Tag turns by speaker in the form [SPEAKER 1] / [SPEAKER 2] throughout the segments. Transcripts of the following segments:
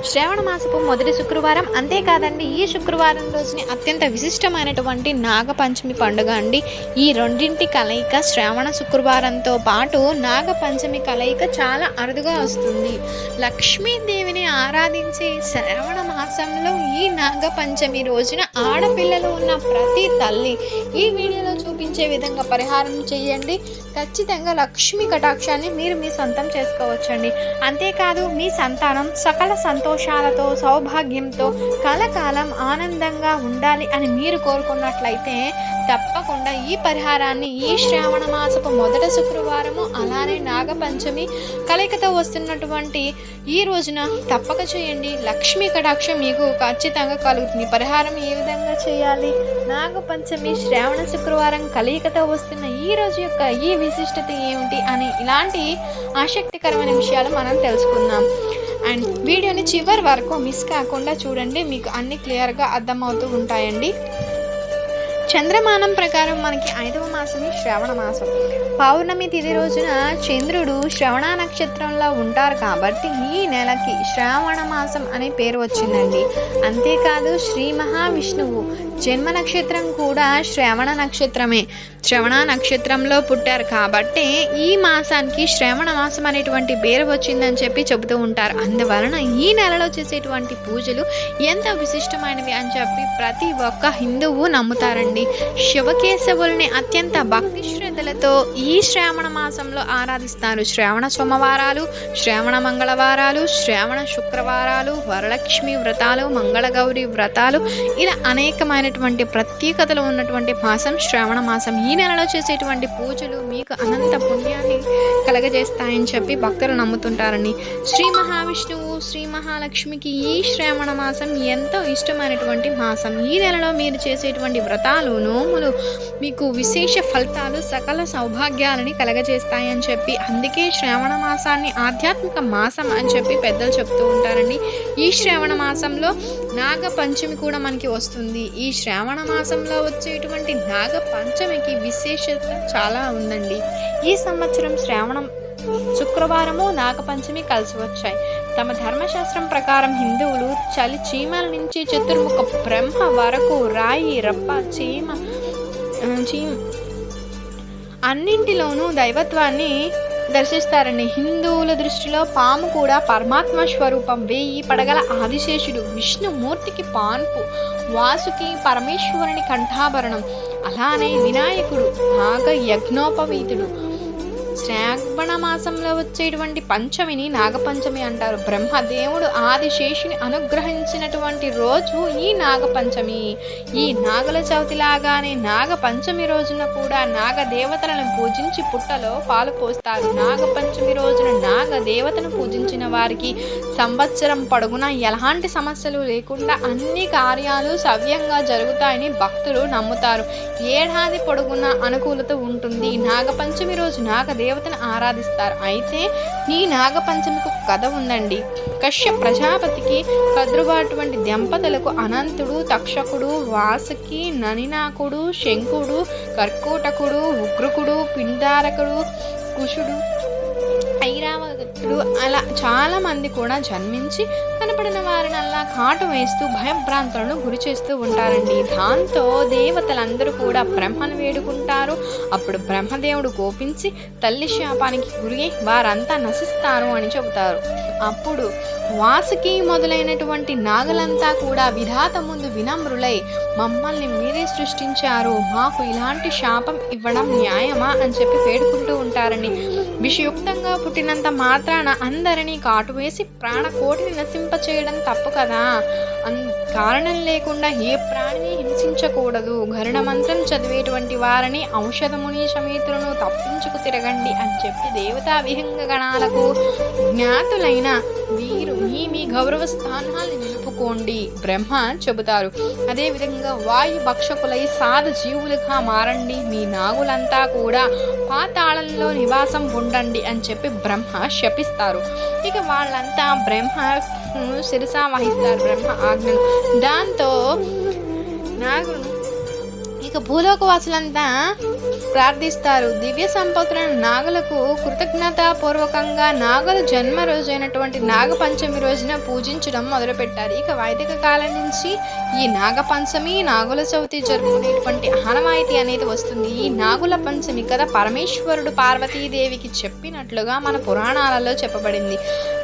[SPEAKER 1] శ్రావణ మాసపు మొదటి శుక్రవారం. అంతేకాదండి, ఈ శుక్రవారం రోజుని అత్యంత విశిష్టమైనటువంటి నాగపంచమి పండుగ అండి. ఈ రెండింటి కలయిక శ్రావణ శుక్రవారంతో పాటు నాగపంచమి కలయిక చాలా అరుదుగా వస్తుంది. లక్ష్మీదేవిని ఆరాధించే శ్రావణ మాసంలో ఈ నాగపంచమి రోజున ఆడపిల్లలు ఉన్న ప్రతి తల్లి ఈ వీడియోలో చూపించే విధంగా పరిహారం చేయండి. ఖచ్చితంగా లక్ష్మీ కటాక్షాన్ని మీరు మీ సొంతం చేసుకోవచ్చండి. అంతేకాదు, మీ సంతానం సకల సంతోషాలతో సౌభాగ్యంతో కలకాలం ఆనందంగా ఉండాలి అని మీరు కోరుకున్నట్లయితే తప్పకుండా ఈ పరిహారాన్ని ఈ శ్రావణ మాసపు మొదటి శుక్రవారము అలానే నాగపంచమి కలయికతో వస్తున్నటువంటి ఈ రోజున తప్పక చేయండి. లక్ష్మీ కటాక్షం మీకు ఖచ్చితంగా కలుగుతుంది. పరిహారం ఏ విధంగా చేయాలి, నాగపంచమి శ్రావణ శుక్రవారం కలయికతో వస్తున్న ఈ రోజు యొక్క ఈ విశిష్టత ఏమిటి అని ఇలాంటి ఆసక్తికరమైన విషయాలు మనం తెలుసుకుందాం. అండ్ వీడియోని చివరి వరకు మిస్ కాకుండా చూడండి, మీకు అన్ని క్లియర్గా అర్థమవుతూ ఉంటాయండి. చంద్రమానం ప్రకారం మనకి 5వ మాసమే శ్రావణ మాసం. పౌర్ణమి తిథి రోజున చంద్రుడు శ్రవణ నక్షత్రంలో ఉంటారు కాబట్టి ఈ నెలకి శ్రావణ మాసం అనే పేరు వచ్చిందండి. అంతేకాదు, శ్రీ మహావిష్ణువు జన్మ నక్షత్రం కూడా శ్రవణ నక్షత్రమే. శ్రవణ నక్షత్రంలో పుట్టారు కాబట్టి ఈ మాసానికి శ్రావణ మాసం అనేటువంటి పేరు వచ్చిందని చెప్పి చెబుతూ ఉంటారు. అందువలన ఈ నెలలో చేసేటువంటి పూజలు ఎంత విశిష్టమైనవి అని చెప్పి ప్రతి ఒక్క హిందువు నమ్ముతారండి. శివకేశవుల్ని అత్యంత భక్తి శ్రద్ధలతో ఈ శ్రావణ మాసంలో ఆరాధిస్తారు. శ్రావణ సోమవారాలు, శ్రావణ మంగళవారాలు, శ్రావణ శుక్రవారాలు, వరలక్ష్మి వ్రతాలు, మంగళగౌరి వ్రతాలు, ఇలా అనేకమైనటువంటి ప్రత్యేకతలు ఉన్నటువంటి మాసం శ్రావణ మాసం. ఈ నెలలో చేసేటువంటి పూజలు మీకు అనంత పుణ్యాన్ని కలగజేస్తాయని చెప్పి భక్తులు నమ్ముతుంటారని. శ్రీ మహావిష్ణువు, శ్రీ మహాలక్ష్మికి ఈ శ్రావణ మాసం ఎంతో ఇష్టమైనటువంటి మాసం. ఈ నెలలో మీరు చేసేటువంటి వ్రతాలు, నోములు మీకు విశేష ఫలితాలు, సకల సౌభాగ్యాలని కలగజేస్తాయని చెప్పి అందుకే శ్రావణ మాసాన్ని ఆధ్యాత్మిక మాసం అని చెప్పి పెద్దలు చెప్తూ ఉంటారండి. ఈ శ్రావణ మాసంలో నాగ పంచమి కూడా మనకి వస్తుంది. ఈ శ్రావణ మాసంలో వచ్చేటువంటి నాగ పంచమికి విశేషత చాలా ఉందండి. ఈ సంవత్సరం శ్రావణం శుక్రవారము నాగపంచమి కలిసి వచ్చాయి. తమ ధర్మశాస్త్రం ప్రకారం హిందువులు చలి చీమల నుంచి చతుర్ముఖ బ్రహ్మ వరకు రాయి, రప్ప, చీమ అన్నింటిలోనూ దైవత్వాన్ని దర్శిస్తారండి. హిందువుల దృష్టిలో పాము కూడా పరమాత్మ స్వరూపం. 1000 పడగల ఆదిశేషుడు, విష్ణుమూర్తికి పాన్పు, వాసుకి పరమేశ్వరుని కంఠాభరణం, అలానే వినాయకుడు నాగ యజ్ఞోపవీతుడు. శ్రావణ మాసంలో వచ్చేటువంటి పంచమిని నాగపంచమి అంటారు. బ్రహ్మదేవుడు ఆదిశేషుని అనుగ్రహించినటువంటి రోజు ఈ నాగపంచమి. ఈ నాగల చవితి లాగానే నాగపంచమి రోజున కూడా నాగదేవతలను పూజించి పుట్టలో పాలు పోస్తారు. నాగపంచమి రోజున నాగదేవతను పూజించిన వారికి సంవత్సరం పొడుగునా ఎలాంటి సమస్యలు లేకుండా అన్ని కార్యాలు సవ్యంగా జరుగుతాయని భక్తులు నమ్ముతారు. ఏడాది పొడుగునా అనుకూలత ఉంటుంది. నాగపంచమి రోజు నాగదేవతను ఆరాధిస్తారు. అయితే ఈ నాగపంచమికి కథ ఉందండి. కశ్యప ప్రజాపతికి కద్రుబాటువంటి దంపతులకు అనంతుడు, తక్షకుడు, వాసుకి, ననినాకుడు, శంకుడు, కర్కోటకుడు, ఉగ్రకుడు, పిండారకుడు, కుషుడు, ఐరావతుడు అలా చాలా మంది కూడా జన్మించి కనపడిన వారినల్లా కాటు వేస్తూ భయభ్రాంతులను గురి చేస్తూ ఉంటారండి. దాంతో దేవతలందరూ కూడా బ్రహ్మను వేడుకుంటారు. అప్పుడు బ్రహ్మదేవుడు కోపించి తల్లి శాపానికి గురి వారంతా నశిస్తారు అని చెబుతారు. అప్పుడు వాసుకి మొదలైనటువంటి నాగలంతా కూడా విధాత ముందు వినమ్రులై, మమ్మల్ని మీరే సృష్టించారు, మాకు ఇలాంటి శాపం ఇవ్వడం న్యాయమా అని చెప్పి వేడుకుంటూ ఉంటారని. విషయుక్తంగా పుట్టినంత మాత్రాన అందరినీ కాటు వేసి ప్రాణకోటిని నశింపచేయడం తప్పు కదా. కారణం లేకుండా ఏ ప్రాణిని హింసించకూడదు. గరుడ మంత్రం చదివేటువంటి వారిని ఔషధముని సమేతులను తప్పించుకు తిరగండి అని చెప్పి దేవతా విహంగ గణాలకు జ్ఞాతులైన వీరు మీ గౌరవ స్థానాన్ని నిలుపుకోండి బ్రహ్మ చెబుతారు. అదేవిధంగా వాయు భక్షకులై సాధు జీవులుగా మారండి. మీ నాగులంతా కూడా పాతాళంలో నివాసం ఉండండి అని చెప్పి బ్రహ్మ శపిస్తారు. ఇక వాళ్ళంతా బ్రహ్మ శిరసా వహిస్తారు బ్రహ్మ ఆజ్ఞను. దాంతో నాగులు ఇక భూలోకవాసులంతా ప్రార్థిస్తారు. దివ్య సంపత్తులను నాగులకు కృతజ్ఞతాపూర్వకంగా నాగుల జన్మ రోజైనటువంటి నాగపంచమి రోజున పూజించడం మొదలుపెట్టారు. ఇక వైదిక కాలం నుంచి ఈ నాగపంచమి, నాగుల చవితి జరుపుకునేటువంటి ఆనవాయితీ అనేది వస్తుంది. ఈ నాగుల పంచమి కథ పరమేశ్వరుడు పార్వతీదేవికి చెప్పినట్లుగా మన పురాణాలలో చెప్పబడింది.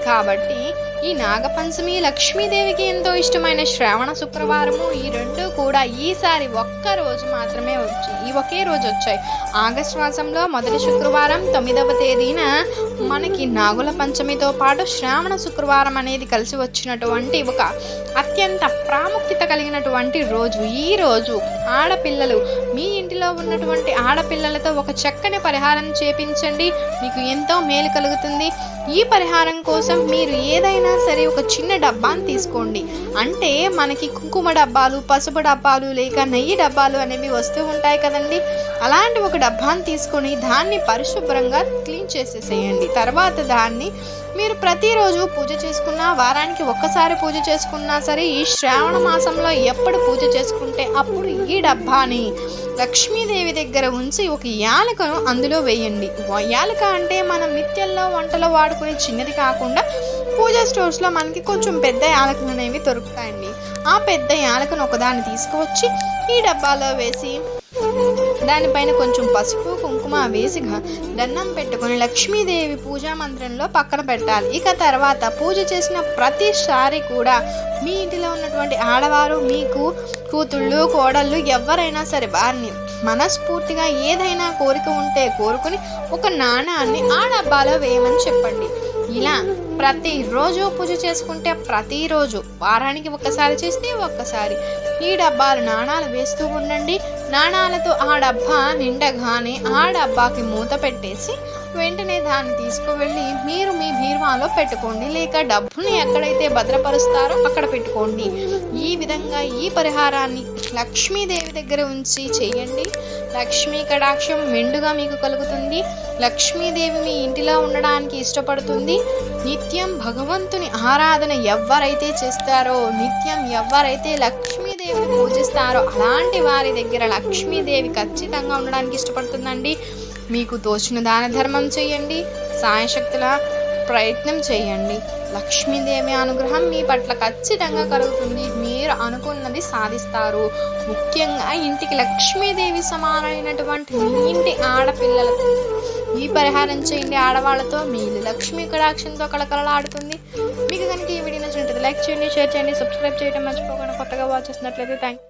[SPEAKER 1] కాబట్టి ఈ నాగపంచమి లక్ష్మీదేవికి ఎంతో ఇష్టమైన శ్రావణ శుక్రవారము, ఈ రెండు కూడా ఈసారి ఒక్క రోజు మాత్రమే ఒకే రోజు వచ్చాయి. ఆగస్టు మాసంలో మొదటి శుక్రవారం 9వ తేదీన మనకి నాగుల పంచమితో పాటు శ్రావణ శుక్రవారం అనేది కలిసి వచ్చినటువంటి ఒక అత్యంత ప్రాముఖ్యత కలిగినటువంటి రోజు. ఈ రోజు ఆడపిల్లలు మీ ఇంటిలో ఉన్నటువంటి ఆడపిల్లలతో ఒక చక్కని పరిహారం చేపించండి, మీకు ఎంతో మేలు కలుగుతుంది. ఈ పరిహారం కోసం మీరు ఏదైనా సరే ఒక చిన్న డబ్బాని తీసుకోండి. అంటే మనకి కుంకుమ డబ్బాలు, పసుపు డబ్బాలు, లేక నెయ్యి డబ్బాలు అనేవి వస్తూ ఉంటాయి కదండి. అలాంటి ఒక డబ్బాని తీసుకొని దాన్ని పరిశుభ్రంగా క్లీన్ చేసేసేయండి. తర్వాత దాన్ని మీరు ప్రతిరోజు పూజ చేసుకున్నా, వారానికి ఒక్కసారి పూజ చేసుకున్నా సరే, ఈ శ్రావణ మాసంలో ఎప్పుడు పూజ చేసుకుంటే అప్పుడు ఈ డబ్బాని లక్ష్మీదేవి దగ్గర ఉంచి ఒక యాలకను అందులో వేయండి. యాలక అంటే మనం నిత్యంలో వంటలో వాడుకునే చిన్నది కాకుండా పూజా స్టోర్స్లో మనకి కొంచెం పెద్ద యాలకులు అనేవి దొరుకుతాయండి. ఆ పెద్ద యాలకను ఒకదాన్ని తీసుకువచ్చి ఈ డబ్బాలో వేసి దానిపైన కొంచెం పసుపు కుంకుమ వేసి దండం పెట్టుకొని లక్ష్మీదేవి పూజా మంత్రంలో పక్కన పెట్టాలి. ఇక తర్వాత పూజ చేసిన ప్రతిసారి కూడా మీ ఇంటిలో ఉన్నటువంటి ఆడవారు, మీకు కూతుళ్ళు, కోడళ్ళు ఎవరైనా సరే వారిని మనస్ఫూర్తిగా ఏదైనా కోరిక ఉంటే కోరుకుని ఒక నాణాన్ని ఆ డబ్బాలో వేయమని చెప్పండి. ఇలా ప్రతిరోజు పూజ చేసుకుంటే ప్రతిరోజు, వారానికి ఒక్కసారి చేస్తే ఒక్కసారి ఈ డబ్బాలు నాణాలు వేస్తూ ఉండండి. నాణాలతో ఆ డబ్బా నిండగానే ఆ డబ్బాకి మూత పెట్టేసి వెంటనే దాన్ని తీసుకువెళ్ళి మీరు మీ బీరువాలో పెట్టుకోండి, లేక డబ్బుని ఎక్కడైతే భద్రపరుస్తారో అక్కడ పెట్టుకోండి. ఈ విధంగా ఈ పరిహారాన్ని లక్ష్మీదేవి దగ్గర ఉంచి చేయండి. లక్ష్మీ కటాక్షం మెండుగా మీకు కలుగుతుంది. లక్ష్మీదేవి మీ ఇంటిలో ఉండడానికి ఇష్టపడుతుంది. నిత్యం భగవంతుని ఆరాధన ఎవరైతే చేస్తారో, నిత్యం ఎవరైతే లక్ష్మీదేవిని పూజిస్తారో అలాంటి వారి దగ్గర లక్ష్మీదేవి ఖచ్చితంగా ఉండడానికి ఇష్టపడుతుందండి. మీకు తోచిన దాన ధర్మం చేయండి, సాయశక్తుల ప్రయత్నం చేయండి. లక్ష్మీదేవి అనుగ్రహం మీ పట్ల ఖచ్చితంగా కలుగుతుంది. మీరు అనుకున్నది సాధిస్తారు. ముఖ్యంగా ఇంటికి లక్ష్మీదేవి సమానమైనటువంటి మీ ఇంటి ఆడపిల్లలతో ఈ పరిహారం చేయండి. ఆడవాళ్ళతో మీ లక్ష్మీ కటాక్షంతో కళకళలాడుతుంది. మీకు కనుక ఈ వీడియో నచ్చినట్లయితే లైక్ చేయండి, షేర్ చేయండి, సబ్స్క్రైబ్ చేయడం మర్చిపోకుండా. కొత్తగా వాచ్ చేసినట్లయితే థ్యాంక్ యూ.